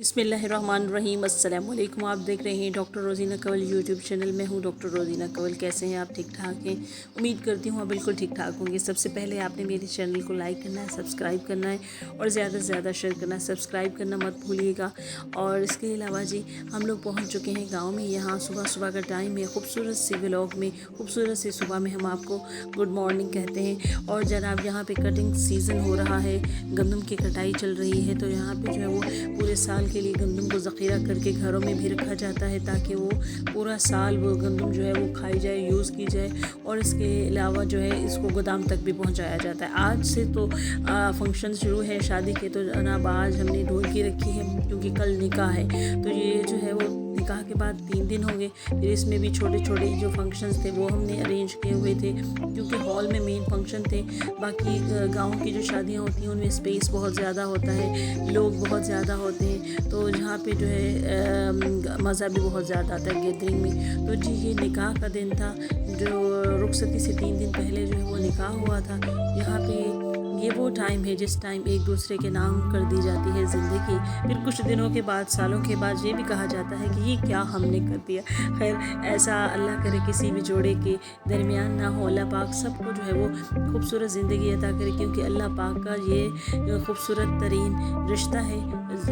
बिस्मिल्लाहिर्रहमानिर्रहीम। अस्सलाम वालेकुम। आप देख रहे हैं doctor Rozina Kanwal YouTube channel में हूँ डॉक्टर रोज़ीना कंवल। कैसे हैं आप? ठीक ठाक हैं? उम्मीद करती हूँ आप बिल्कुल ठीक ठाक होंगे। सबसे पहले आपने मेरे चैनल को लाइक करना है, सब्सक्राइब करना है और ज़्यादा से ज़्यादा शेयर करना है। सब्सक्राइब करना मत भूलिएगा। और इसके अलावा जी हम लोग पहुँच चुके हैं गाँव में। यहाँ सुबह सुबह का टाइम है। खूबसूरत सी व्लॉग में खूबसूरत सी सुबह में हम आपको गुड मॉर्निंग कहते हैं। और जनाब यहाँ पे कटिंग सीज़न हो रहा है, गंदम की कटाई चल रही है। तो यहाँ पे जो है वो पूरे साल के लिए गंदम को ज़ख़ीरा करके घरों में भी रखा जाता है ताकि वो पूरा साल वो गंदम जो है वो खाई जाए, यूज़ की जाए। और इसके अलावा जो है इसको गोदाम तक भी पहुंचाया जाता है। आज से तो फंक्शन शुरू है शादी के। तो जनाब आज हमने ढोलकी रखी है क्योंकि कल निकाह है। तो ये जो है वो निकाह के बाद 3 दिन हो गए। फिर इसमें भी छोटे छोटे जो फंक्शंस थे वो हमने अरेंज किए हुए थे क्योंकि हॉल में मेन फंक्शन थे। बाकी गाँव की जो शादियाँ होती हैं उनमें स्पेस बहुत ज़्यादा होता है, लोग बहुत ज़्यादा होते हैं, तो जहाँ पे जो है मज़ा भी बहुत ज़्यादा आता है गैदरिंग में। तो जी ये निकाह का दिन था। जो रुखसती से 3 दिन पहले जो है वो निकाह हुआ था। यहाँ पे ये वो टाइम है जिस टाइम एक दूसरे के नाम कर दी जाती है ज़िंदगी। फिर कुछ दिनों के बाद, सालों के बाद ये भी कहा जाता है कि ये क्या हमने कर दिया। खैर ऐसा अल्लाह करे किसी भी जोड़े के दरमियान ना हो। अल्लाह पाक सबको जो है वो खूबसूरत ज़िंदगी अता करे क्योंकि अल्लाह पाक का ये खूबसूरत तरीन रिश्ता है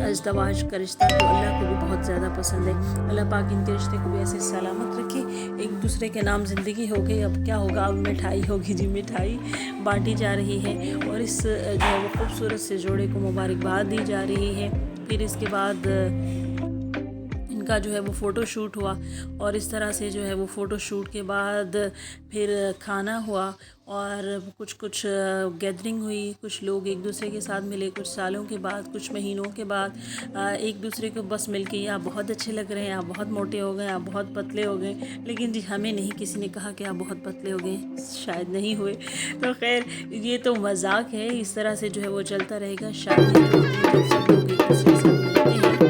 अज़दवाज का रिश्ता, तो अल्लाह को भी बहुत ज़्यादा पसंद है। अल्लाह पाक इनके रिश्ते को भी ऐसे सलामत रखे। एक दूसरे के नाम ज़िंदगी हो गई। अब क्या होगा? अब मिठाई होगी जी, मिठाई बांटी जा रही है और इस जो है वो खूबसूरत से जोड़े को मुबारकबाद दी जा रही है। फिर इसके बाद इनका जो है वो फ़ोटो शूट हुआ और इस तरह से जो है वो फ़ोटो शूट के बाद फिर खाना हुआ और कुछ गैदरिंग हुई। कुछ लोग एक दूसरे के साथ मिले कुछ सालों के बाद, कुछ महीनों के बाद। एक दूसरे को बस मिल के आप बहुत अच्छे लग रहे हैं, आप बहुत मोटे हो गए, आप बहुत पतले हो गए। लेकिन जी हमें नहीं किसी ने कहा कि आप बहुत पतले हो गए, शायद नहीं हुए। तो खैर ये तो मजाक है। इस तरह से जो है वो चलता रहेगा। शादी जो होती है जब सब लोग एक दूसरे के साथ मिलते हैं।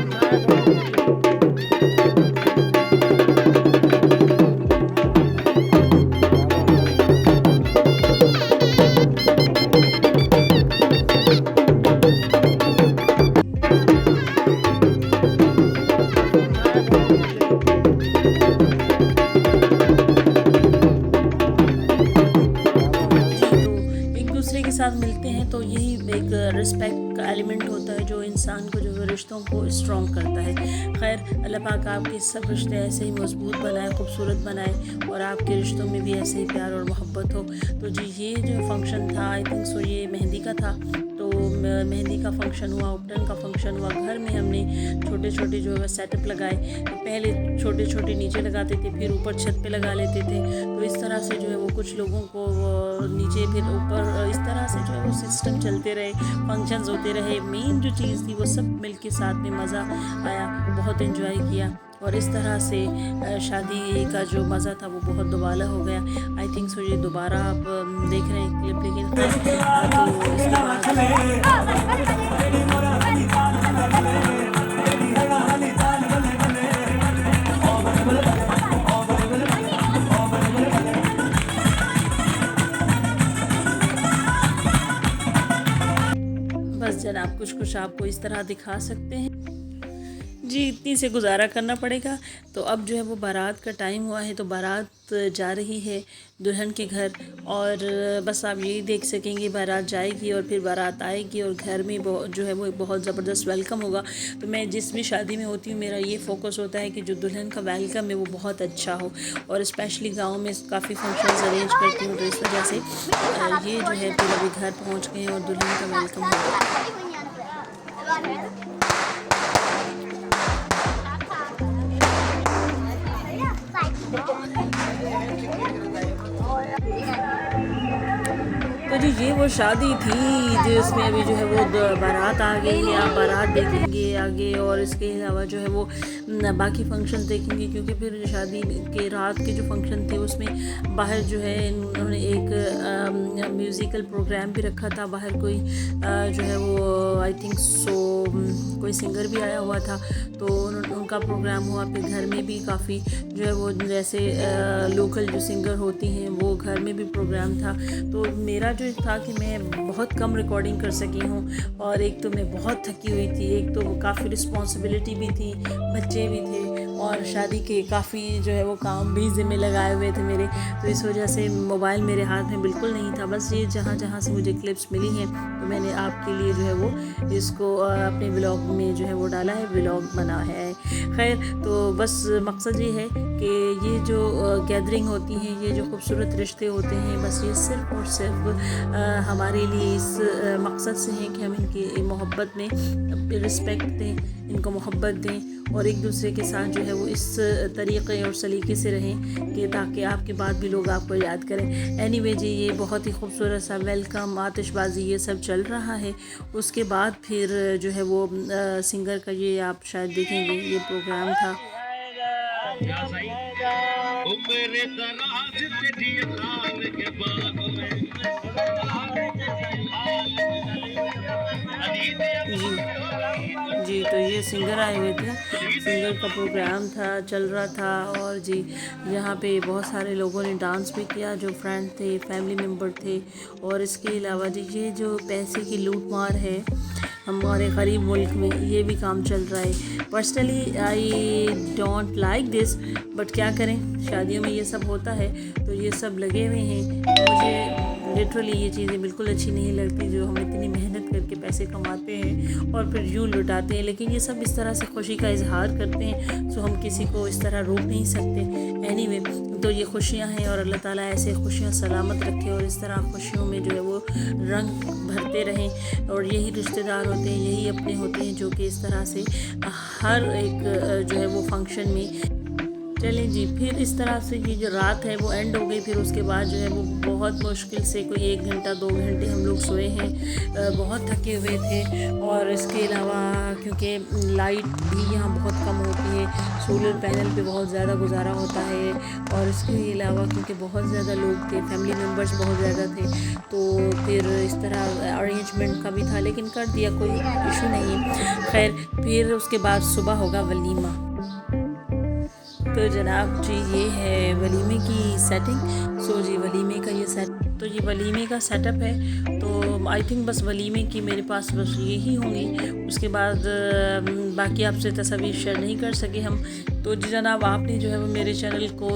के साथ मिलते हैं तो यही एक रिस्पेक्ट का एलिमेंट होता है जो इंसान को जो रिश्तों को स्ट्रॉन्ग करता है। खैर अल्लाह पाक आपके सब रिश्ते ऐसे ही मजबूत बनाए, खूबसूरत बनाए और आपके रिश्तों में भी ऐसे ही प्यार और मोहब्बत हो। तो जी ये जो फंक्शन था आई थिंक सो ये मेहंदी का था। तो मेहंदी का फंक्शन हुआ, उपटन का फंक्शन हुआ। घर में हमने छोटे छोटे जो है सेटअप लगाए। पहले छोटे छोटे नीचे लगाते थे, फिर ऊपर छत पे लगा लेते थे। तो इस तरह से जो है वो कुछ लोगों को नीचे फिर ऊपर, इस तरह से जो है वो सिस्टम चलते रहे, फंक्शंस होते रहे। मेन जो चीज़ थी वो सब मिल के साथ में मज़ा आया, बहुत एंजॉय किया। और इस तरह से शादी का जो मज़ा था वो बहुत दुबाला हो गया। आई थिंक सो ये दोबारा आप देख रहे हैं क्लिप। लेकिन तो इसके बस जनाब कुछ आपको इस तरह दिखा सकते हैं जी। इतनी से गुजारा करना पड़ेगा। तो अब जो है वो बारात का टाइम हुआ है तो बारात जा रही है दुल्हन के घर। और बस आप यही देख सकेंगे बारात जाएगी और फिर बारात आएगी और घर में जो है वो बहुत ज़बरदस्त वेलकम होगा। तो मैं जिस भी शादी में होती हूँ मेरा ये फोकस होता है कि जो दुल्हन का वेलकम है वो बहुत अच्छा हो। और स्पेशली गाँव में काफ़ी फंक्शंस अरेंज करती हूँ तो इस वजह से ये जो है फिर अभी घर पहुँच गए और दुल्हन का वेलकम होगा। तो जी ये वो शादी थी जिसमें अभी जो है वो बारात आ गई है। आप बारात देखेंगे आगे और इसके अलावा जो है वो बाकी फंक्शन देखेंगे क्योंकि फिर शादी के रात के जो फंक्शन थे उसमें बाहर जो है उन्होंने एक म्यूज़िकल प्रोग्राम भी रखा था। बाहर कोई जो है वो आई थिंक सो कोई सिंगर भी आया हुआ था तो उनका प्रोग्राम हुआ। फिर घर में भी काफ़ी जो है वो जैसे लोकल जो सिंगर होती हैं वो घर में भी प्रोग्राम था। तो मेरा जो था कि मैं बहुत कम रिकॉर्डिंग कर सकी हूँ। और एक तो मैं बहुत थकी हुई थी, एक तो काफ़ी रिस्पॉन्सिबिलिटी भी थी, बच्चे भी थे और शादी के काफ़ी जो है वो काम भी ज़िम्मे लगाए हुए थे मेरे। तो इस वजह से मोबाइल मेरे हाथ में बिल्कुल नहीं था। बस ये जहाँ जहाँ से मुझे क्लिप्स मिली हैं तो मैंने आपके लिए जो है वो इसको अपने व्लॉग में जो है वो डाला है, व्लॉग बना है। खैर, तो बस मकसद ये है कि ये जो गैदरिंग होती हैं, ये जो खूबसूरत रिश्ते होते हैं, बस ये सिर्फ़ और सिर्फ हमारे लिए इस मकसद से हैं कि हम इनकी मोहब्बत में रिस्पेक्ट दें, इनको मोहब्बत दें और एक दूसरे के साथ जो है वो इस तरीक़े और सलीके से रहें कि ताकि आपके बाद भी लोग आपको याद करें। एनीवे जी, ये बहुत ही खूबसूरत सा वेलकम, आतिशबाजी ये सब चल रहा है। उसके बाद फिर जो है वो सिंगर का ये आप शायद देखेंगे, ये प्रोग्राम था। जी, तो ये सिंगर आए हुए थे, सिंगर का प्रोग्राम था, चल रहा था। और जी, यहाँ पे बहुत सारे लोगों ने डांस भी किया, जो फ्रेंड थे, फैमिली मेम्बर थे। और इसके अलावा जी, ये जो पैसे की लूट मार है हमारे गरीब मुल्क में, ये भी काम चल रहा है। Personally I don't like this, but क्या करें, शादियों में ये सब होता है तो ये सब लगे हुए हैं। मुझे लिटरली ये चीज़ें बिल्कुल अच्छी नहीं लगती, जो हम इतनी मेहनत करके पैसे कमाते हैं और फिर यूँ लुटाते हैं। लेकिन ये सब इस तरह से खुशी का इजहार करते हैं, सो हम किसी को इस तरह रोक नहीं सकते। एनीवे, तो ये खुशियाँ हैं और अल्लाह ताला ऐसे खुशियाँ सलामत रखे और इस तरह खुशियों में जो है वो रंग भरते रहें। और यही रिश्तेदार होते हैं, यही अपने होते हैं जो कि इस तरह से हर एक जो है वो फंक्शन में चलें जी। फिर इस तरह से ये जो रात है वो एंड हो गई। फिर उसके बाद जो है वो बहुत मुश्किल से कोई 1 घंटा 2 घंटे हम लोग सोए हैं, बहुत थके हुए थे। और इसके अलावा क्योंकि लाइट भी यहाँ बहुत कम होती है, सोलर पैनल पे बहुत ज़्यादा गुजारा होता है। और इसके अलावा क्योंकि बहुत ज़्यादा लोग थे, फैमिली मेम्बर्स बहुत ज़्यादा थे, तो फिर इस तरह अरेंजमेंट का भी था, लेकिन कर दिया, कोई इशू नहीं। खैर, फिर उसके बाद सुबह होगा वलीमा। तो जनाब जी, ये है वलीमे की सेटिंग। सो जी, वलीमे का ये तो ये वलीमे का सेटअप है। तो आई थिंक बस वलीमे की मेरे पास बस यही होंगी। उसके बाद बाकी आपसे तस्वीर शेयर नहीं कर सके हम। तो जी जनाब, आपने जो है वो मेरे चैनल को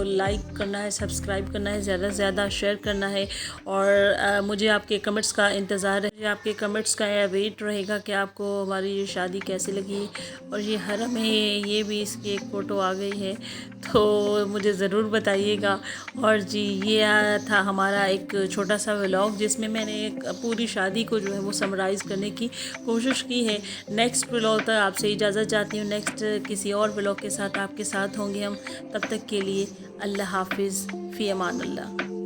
लाइक करना है, सब्सक्राइब करना है, ज़्यादा से ज़्यादा शेयर करना है। और मुझे आपके कमेंट्स का इंतज़ार है, आपके कमेंट्स का वेट रहेगा कि आपको हमारी ये शादी कैसी लगी। और ये हरम है, ये भी इसकी एक फ़ोटो आ गई है, तो मुझे ज़रूर बताइएगा। और जी, ये था हमारा एक छोटा सा व्लॉग, जिसमें मैंने एक पूरी शादी को जो है वो समराइज़ करने की कोशिश की है। नेक्स्ट व्लॉग तक आपसे इजाज़त चाहती हूँ। नेक्स्ट किसी और व्लॉग के साथ आपके साथ होंगे हम। तब तक के लिए अल्लाह हाफिज़, फ़ी अमान अल्लाह।